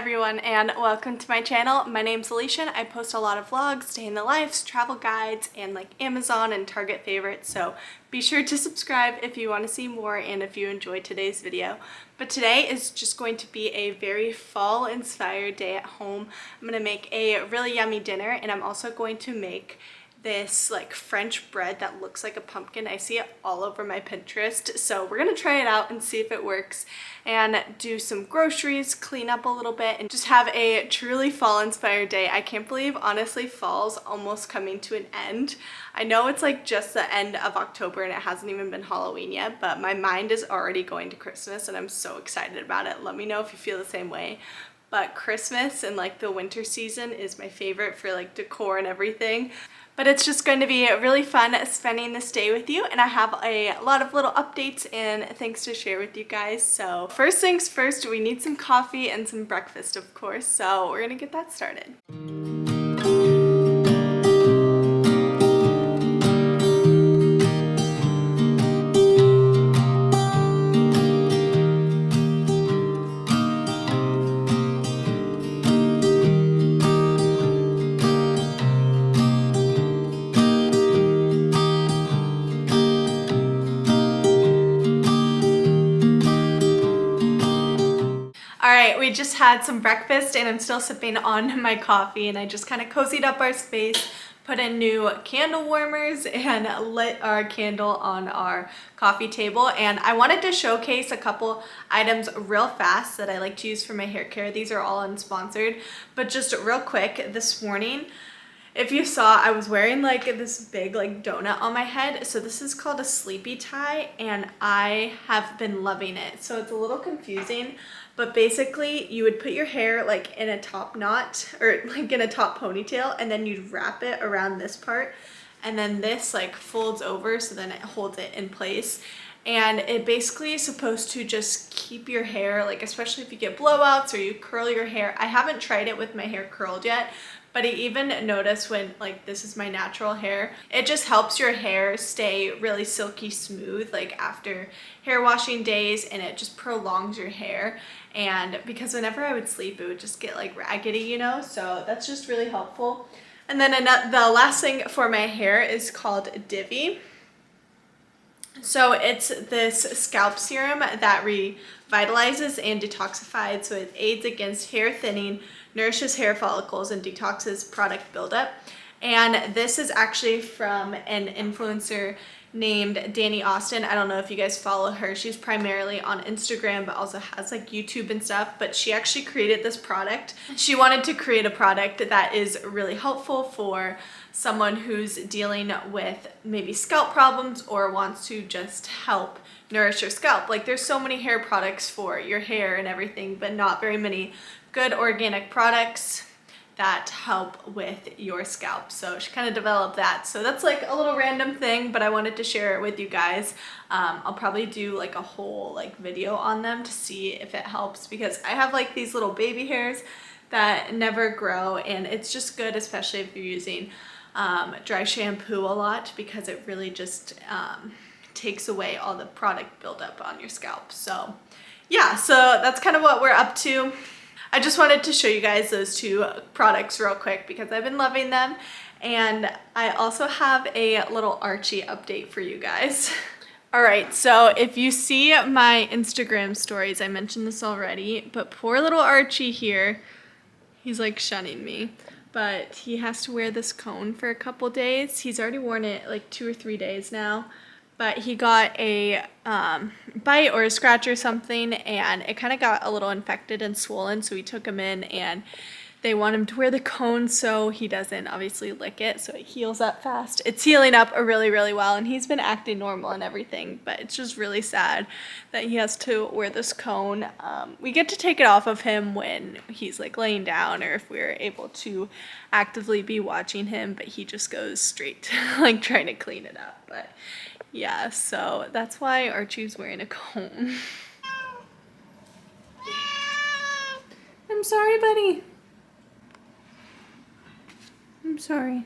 everyone and welcome to my channel. My name's ALISHA. I post a lot of vlogs, day in the lives, travel guides, and like Amazon and Target favorites, so be sure to subscribe if you want to see more and if you enjoyed today's video. But today is just going to be a very fall inspired day at home. I'm going to make a really yummy dinner, and I'm also going to make this like French bread that looks like a pumpkin. I see it all over my Pinterest, so we're gonna try it out and see if it works and do some groceries, clean up a little bit, and just have a truly fall inspired day. I can't believe honestly fall's almost coming to an end. I know it's like just the end of October and it hasn't even been Halloween yet, but my mind is already going to Christmas and I'm so excited about it. Let me know if you feel the same way. But Christmas and like the winter season is my favorite for like decor and everything. But it's just going to be really fun spending this day with you, and I have a lot of little updates and things to share with you guys. So first things first, we need some coffee and some breakfast, of course, so we're gonna get that started. Alright, we just had some breakfast and I'm still sipping on my coffee, and I just kind of cozied up our space, put in new candle warmers, and lit our candle on our coffee table. And I wanted to showcase a couple items real fast that I like to use for my hair care. These are all unsponsored, but just real quick, this morning, if you saw, I was wearing like this big like donut on my head. So this is called a sleepy tie and I have been loving it. So it's a little confusing, but basically you would put your hair like in a top knot or like in a top ponytail, and then you'd wrap it around this part, and then this like folds over so then it holds it in place. And it basically is supposed to just keep your hair, like especially if you get blowouts or you curl your hair. I haven't tried it with my hair curled yet, but I even noticed when like this is my natural hair, it just helps your hair stay really silky smooth like after hair washing days, and it just prolongs your hair. And because whenever I would sleep it would just get like raggedy, you know, so that's just really helpful. And then the last thing for my hair is called Divi. So it's this scalp serum that revitalizes and detoxifies, so it aids against hair thinning, nourishes hair follicles, and detoxes product buildup. And this is actually from an influencer named Danny Austin. I don't know if you guys follow her. She's primarily on Instagram, but also has like YouTube and stuff, but she actually created this product. She wanted to create a product that is really helpful for someone who's dealing with maybe scalp problems or wants to just help nourish your scalp. Like there's so many hair products for your hair and everything, but not very many good organic products that help with your scalp. So she kind of developed that. So that's like a little random thing, but I wanted to share it with you guys. I'll probably do like a whole like video on them to see if it helps, because I have like these little baby hairs that never grow, and it's just good, especially if you're using dry shampoo a lot, because it really just takes away all the product buildup on your scalp. So yeah, so that's kind of what we're up to. I just wanted to show you guys those two products real quick because I've been loving them. And I also have a little Archie update for you guys. All right, so if you see my Instagram stories, I mentioned this already, but poor little Archie here, he's like shunning me, but he has to wear this cone for a couple days. He's already worn it like 2 or 3 days now, but he got a bite or a scratch or something, and it kind of got a little infected and swollen, so we took him in and they want him to wear the cone so he doesn't obviously lick it, so it heals up fast. It's healing up really, really well, and he's been acting normal and everything, but it's just really sad that he has to wear this cone. We get to take it off of him when he's like laying down or if we're able to actively be watching him, but he just goes straight to like trying to clean it up. But yeah, so that's why Archie's wearing a cone. I'm sorry, buddy. I'm sorry.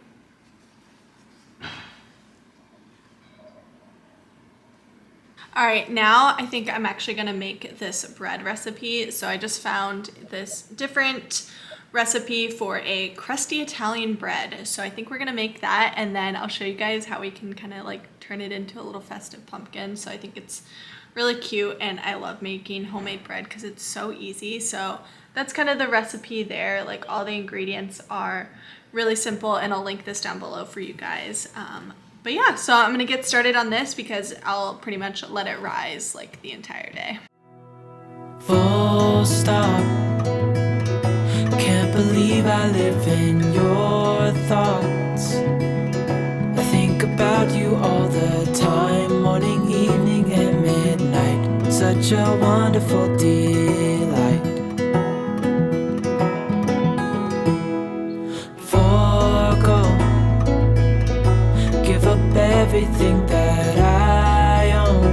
All right, now I think I'm actually gonna make this bread recipe. So I just found this different recipe for a crusty Italian bread. So I think we're gonna make that, and then I'll show you guys how we can kind of like turn it into a little festive pumpkin. So I think it's really cute, and I love making homemade bread because it's so easy. So that's kind of the recipe there. Like all the ingredients are really simple, and I'll link this down below for you guys. But yeah, so I'm gonna get started on this because I'll pretty much let it rise like the entire day. Full stop. Can't believe I live in your thoughts. I think about you all the time, morning, evening, and midnight. Such a wonderful delight. Forgo, give up everything that I own.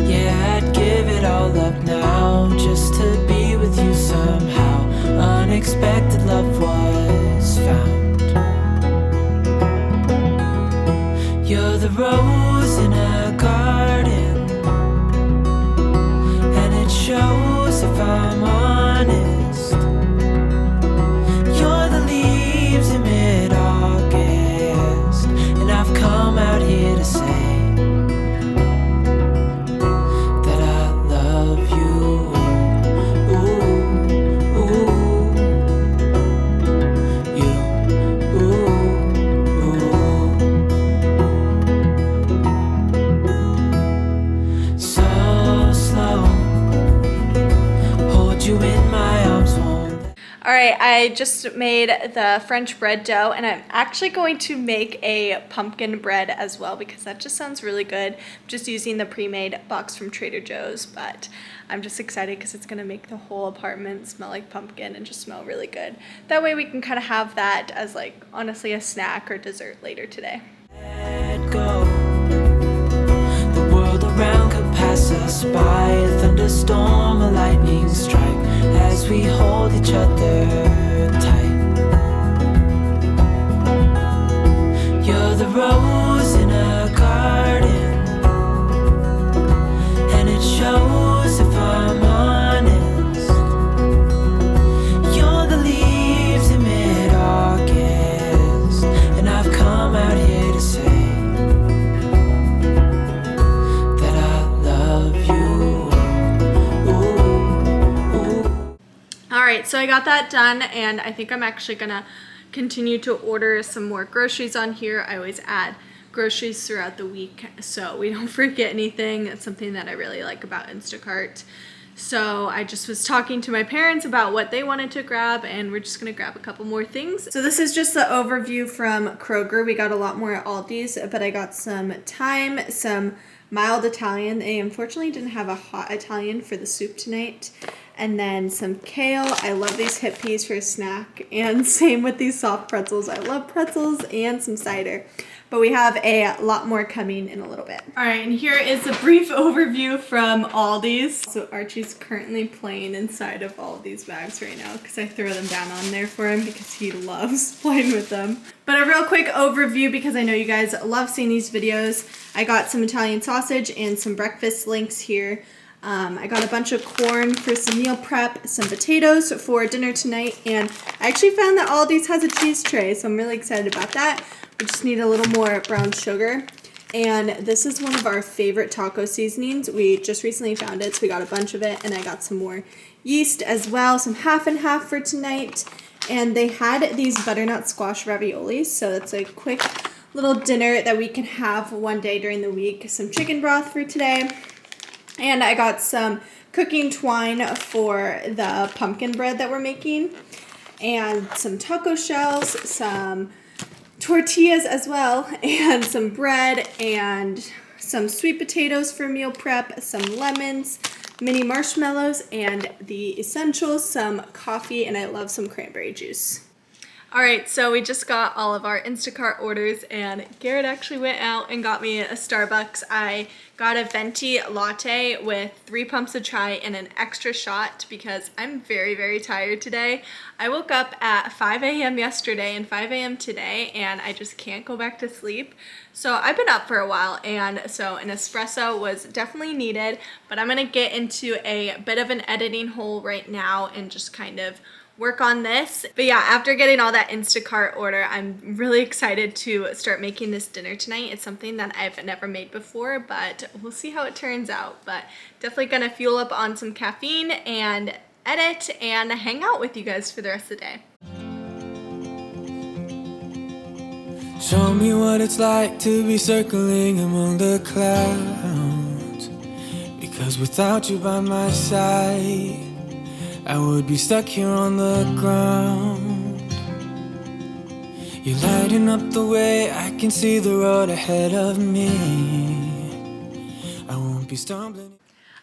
Yeah, I'd give it all up now just to be with you somehow. Unexpected love was found. You're the rose in a garden, and it shows if I'm honest. You're the leaves in mid-August, and I've come out here to say that I love you. Ooh, ooh, you, ooh, ooh. So slow, hold you in my arms, won't. All right, I just made the French bread dough, and I'm actually going to make a pumpkin bread as well because that just sounds really good. I'm just using the pre-made box from Trader Joe's, but I'm just excited because it's gonna make the whole apartment smell like pumpkin and just smell really good. That way we can kind of have that as like honestly a snack or dessert later today. Let go. The world around could pass us by. A thunderstorm, a lightning strike, as we hold each other tight. You're the rose in a garden, and it shows if I'm honest. You're the leaves in mid-August, and I've come out here to say that I love you. Ooh, ooh. All right, so I got that done, and I think I'm actually gonna continue to order some more groceries on here. I always add groceries throughout the week so we don't forget anything. That's something that I really like about Instacart. So I just was talking to my parents about what they wanted to grab, and we're just gonna grab a couple more things. So this is just the overview from Kroger. We got a lot more at Aldi's, but I got some thyme, some mild Italian. They unfortunately didn't have a hot Italian for the soup tonight. And then some kale. I love these hip peas for a snack. And same with these soft pretzels. I love pretzels, and some cider. But we have a lot more coming in a little bit. All right, and here is a brief overview from Aldi's. So Archie's currently playing inside of all of these bags right now because I throw them down on there for him because he loves playing with them. But a real quick overview because I know you guys love seeing these videos. I got some Italian sausage and some breakfast links here. I got a bunch of corn for some meal prep, some potatoes for dinner tonight, and I actually found that Aldi's has a cheese tray, so I'm really excited about that. We just need a little more brown sugar. And this is one of our favorite taco seasonings. We just recently found it, so we got a bunch of it, and I got some more yeast as well, some half and half for tonight. And they had these butternut squash raviolis, so that's a quick little dinner that we can have one day during the week. Some chicken broth for today. And I got some cooking twine for the pumpkin bread that we're making, and some taco shells, some tortillas as well, and some bread, and some sweet potatoes for meal prep, some lemons, mini marshmallows, and the essentials, some coffee, and I love some cranberry juice. All right, so we just got all of our Instacart orders and Garrett actually went out and got me a Starbucks. I got a venti latte with 3 pumps of chai and an extra shot because I'm very, very tired today. I woke up at 5 a.m. yesterday and 5 a.m. today and I just can't go back to sleep. So I've been up for a while, and so an espresso was definitely needed, but I'm gonna get into a bit of an editing hole right now and just kind of work on this. But yeah, after getting all that Instacart order, I'm really excited to start making this dinner tonight. It's something that I've never made before, but we'll see how it turns out. But definitely gonna fuel up on some caffeine and edit and hang out with you guys for the rest of the day. Show me what it's like to be circling among the clouds, because without you by my side I would be stuck here on the ground. You're lighting up the way, I can see the road ahead of me. I won't be stumbling.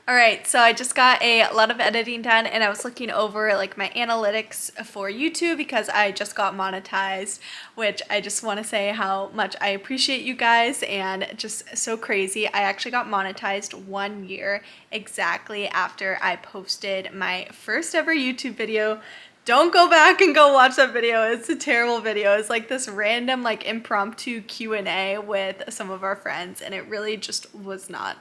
All right, so I just got a lot of editing done and I was looking over like my analytics for YouTube because I just got monetized, which I just want to say how much I appreciate you guys, and just so crazy. I actually got monetized 1 year exactly after I posted my first ever YouTube video. Don't go back and go watch that video. It's a terrible video. It's like this random like impromptu Q&A with some of our friends, and it really just was not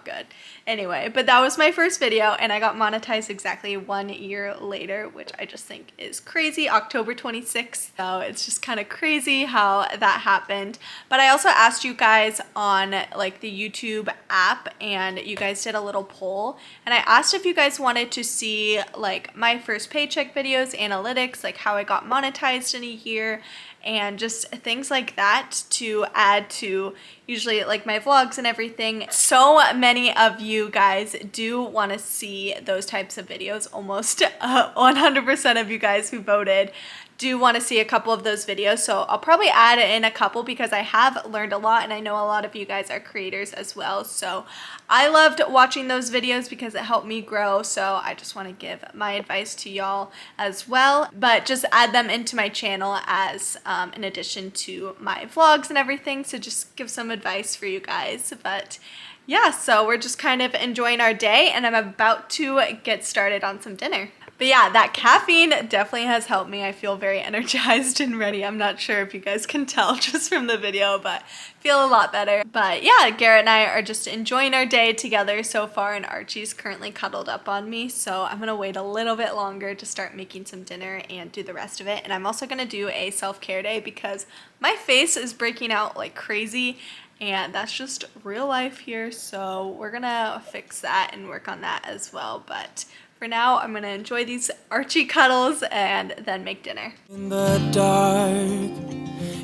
good. Anyway, but that was my first video and I got monetized exactly 1 year later, which I just think is crazy. October 26th. So it's just kind of crazy how that happened. But I also asked you guys on like the YouTube app and you guys did a little poll, and I asked if you guys wanted to see like my first paycheck videos, analytics, like how I got monetized in a year, and just things like that to add to usually like my vlogs and everything. So many of you guys do want to see those types of videos. Almost 100% of you guys who voted do want to see a couple of those videos, so I'll probably add in a couple because I have learned a lot and I know a lot of you guys are creators as well. So I loved watching those videos because it helped me grow, so I just want to give my advice to y'all as well, but just add them into my channel as in addition to my vlogs and everything, so just give some advice for you guys. But yeah, so we're just kind of enjoying our day and I'm about to get started on some dinner. But yeah, that caffeine definitely has helped me. I feel very energized and ready. I'm not sure if you guys can tell just from the video, but feel a lot better. But yeah, Garrett and I are just enjoying our day together so far, and Archie's currently cuddled up on me. So I'm gonna wait a little bit longer to start making some dinner and do the rest of it. And I'm also gonna do a self-care day because my face is breaking out like crazy, and that's just real life here. So we're gonna fix that and work on that as well. But for now, I'm gonna enjoy these Archie cuddles and then make dinner. In the dark,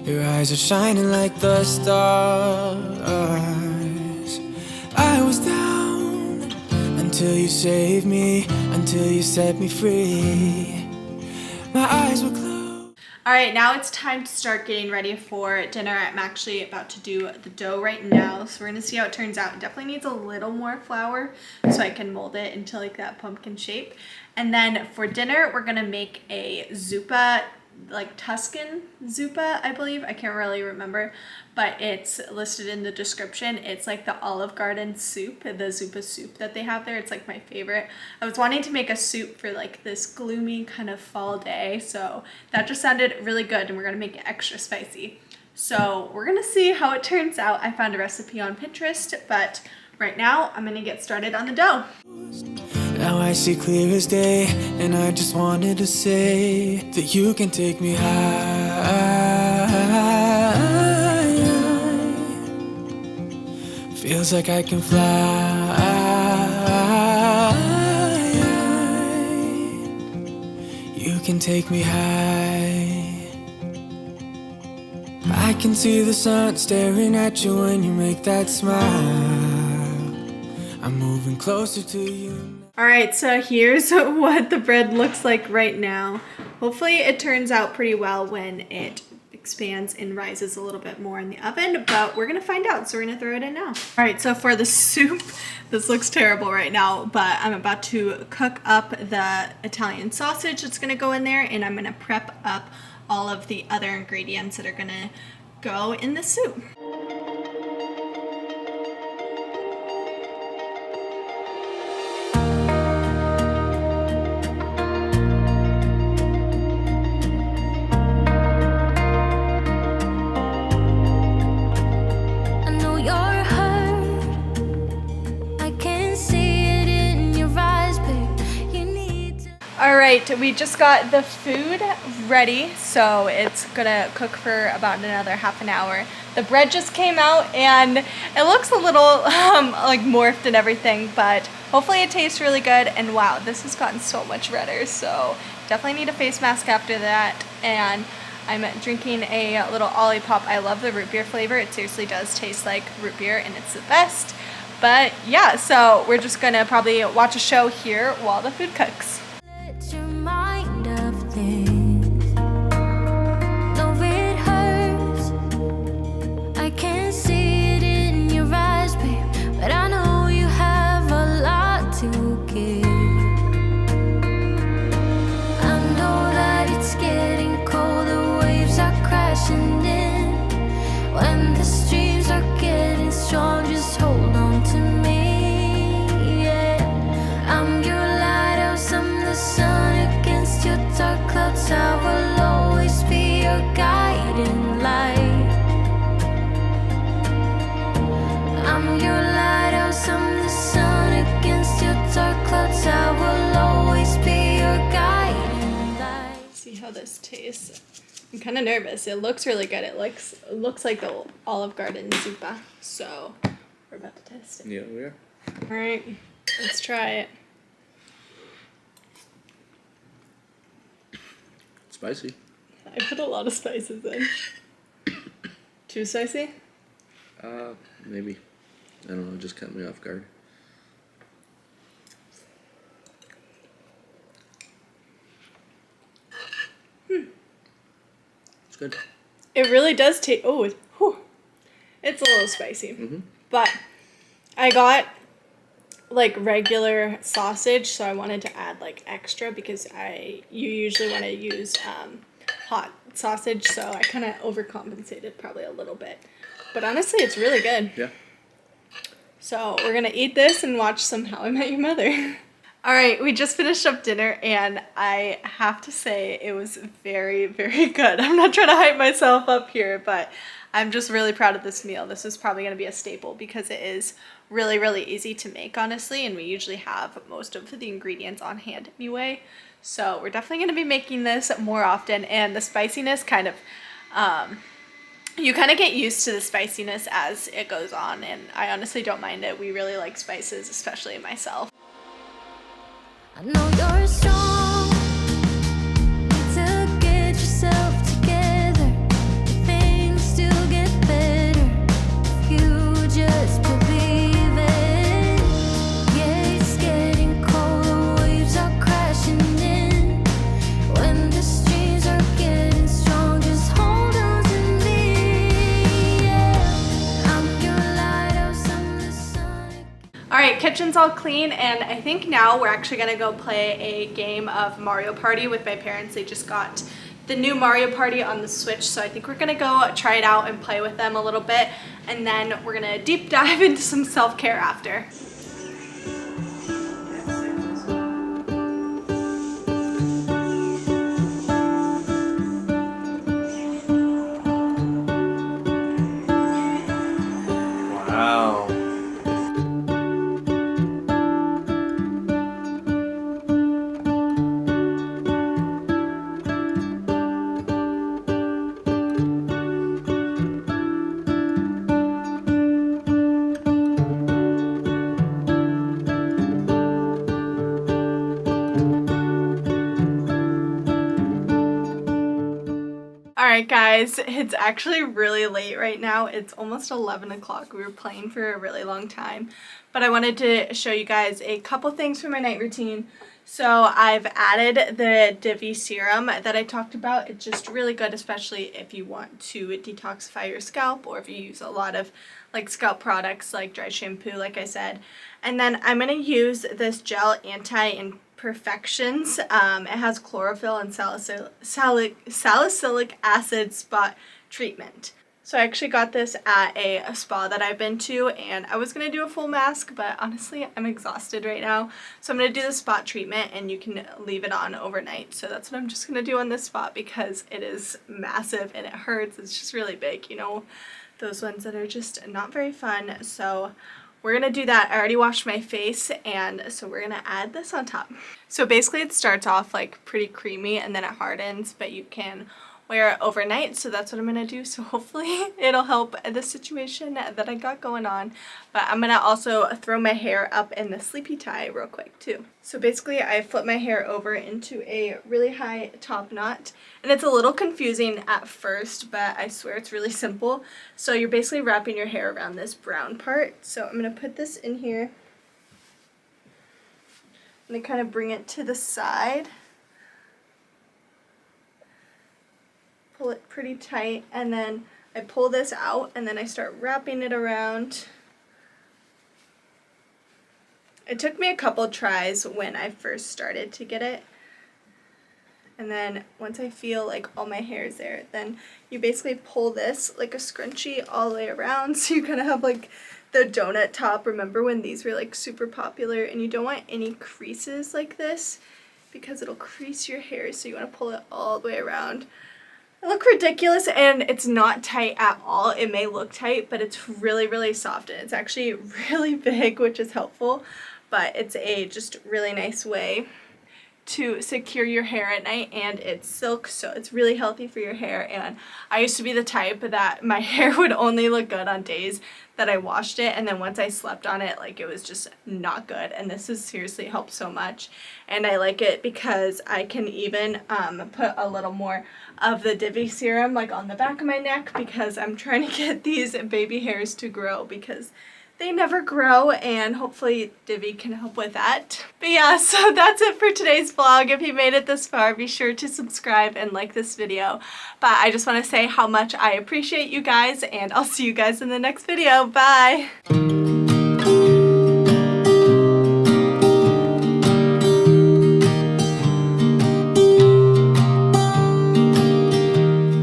your eyes are shining like the stars. I was down until you saved me, until you set me free. My eyes were closed. All right, now it's time to start getting ready for dinner. I'm actually about to do the dough right now, so we're gonna see how it turns out. It definitely needs a little more flour so I can mold it into like that pumpkin shape. And then for dinner, we're gonna make a zuppa, like Tuscan zuppa, I believe. I can't really remember, but it's listed in the description. It's like the Olive Garden soup, the zuppa soup that they have there. It's like my favorite. I was wanting to make a soup for like this gloomy kind of fall day, so that just sounded really good, and we're gonna make it extra spicy. So we're gonna see how it turns out. I found a recipe on Pinterest, but right now I'm gonna get started on the dough. Now I see clear as day, and I just wanted to say that you can take me high. Feels like I can fly. You can take me high. I can see the sun staring at you when you make that smile. I'm moving closer to you. All right, so here's what the bread looks like right now. Hopefully it turns out pretty well when it expands and rises a little bit more in the oven, but we're gonna find out, so we're gonna throw it in now. All right, so for the soup, this looks terrible right now, but I'm about to cook up the Italian sausage that's gonna go in there, and I'm gonna prep up all of the other ingredients that are gonna go in the soup. All right, we just got the food ready, so it's gonna cook for about another half an hour. The bread just came out and it looks a little like morphed and everything, but hopefully it tastes really good. And wow, this has gotten so much redder, so definitely need a face mask after that. And I'm drinking a little Olipop. I love the root beer flavor. It seriously does taste like root beer and it's the best. But yeah, so we're just gonna probably watch a show here while the food cooks. This tastes. I'm kind of nervous. It looks really good. It looks like the Olive Garden zuppa. So we're about to test it. Yeah, we are. All right, let's try it. Spicy. I put a lot of spices in. Too spicy? Maybe. I don't know. It just caught me off guard. It's good. It really does taste. Oh, it's a little spicy. But I got like regular sausage, so I wanted to add like extra because you usually want to use hot sausage, so I kind of overcompensated probably a little bit. But honestly, it's really good. Yeah. So we're gonna eat this and watch some How I Met Your Mother. All right, we just finished up dinner and I have to say it was very, very good. I'm not trying to hype myself up here, but I'm just really proud of this meal. This is probably gonna be a staple because it is really, really easy to make, honestly, and we usually have most of the ingredients on hand anyway. So we're definitely gonna be making this more often, and the spiciness kind of, you kind of get used to the spiciness as it goes on, and I honestly don't mind it. We really like spices, especially myself. I know you're strong to get yourself together. Things still get better if you just believe it. Yeah, it's getting cold, the waves are crashing in. When the streams are getting strong, just hold on to me. Yeah, I'm your lighthouse, I'm the sun. All right, kitchen's all clean, and I think now we're actually gonna go play a game of Mario Party with my parents. They just got the new Mario Party on the Switch, so I think we're gonna go try it out and play with them a little bit, and then we're gonna deep dive into some self-care after. Wow. Alright guys, it's actually really late right now. It's almost 11 o'clock. We were playing for a really long time. But I wanted to show you guys a couple things from my night routine So I've added the Divi serum that I talked about. It's just really good, especially if you want to detoxify your scalp or if you use a lot of like scalp products like dry shampoo, like I said. And then I'm going to use this gel anti-imperfections. It has chlorophyll and salicylic acid spot treatment. So I actually got this at a spa that I've been to, and I was going to do a full mask, but honestly I'm exhausted right now. So I'm going to do the spot treatment, and you can leave it on overnight. So that's what I'm just going to do on this spot because it is massive and it hurts. It's just really big, you know, those ones that are just not very fun. So we're going to do that. I already washed my face, and so we're going to add this on top. So basically it starts off like pretty creamy and then it hardens, but you can wear it overnight, so that's what I'm going to do. So hopefully it'll help the situation that I got going on. But I'm going to also throw my hair up in the sleepy tie real quick too. So basically I flip my hair over into a really high top knot, and it's a little confusing at first, but I swear it's really simple. So you're basically wrapping your hair around this brown part. So I'm going to put this in here. I'm going to kind of bring it to the side. Pull it pretty tight, and then I pull this out, and then I start wrapping it around. It took me a couple tries when I first started to get it, and then once I feel like all my hair is there, then you basically pull this like a scrunchie all the way around, so you kind of have like the donut top. Remember when these were like super popular? And you don't want any creases like this because it'll crease your hair, so you want to pull it all the way around. It looks ridiculous, and it's not tight at all. It may look tight, but it's really, really soft, and it's actually really big, which is helpful, but it's a just really nice way to secure your hair at night, and it's silk, so it's really healthy for your hair. And I used to be the type that my hair would only look good on days that I washed it, and then once I slept on it, like, it was just not good. And this has seriously helped so much, and I like it because I can even put a little more of the Divi serum like on the back of my neck, because I'm trying to get these baby hairs to grow because they never grow, and hopefully Divi can help with that. But yeah, so that's it for today's vlog. If you made it this far, be sure to subscribe and like this video. But I just want to say how much I appreciate you guys, and I'll see you guys in the next video. Bye!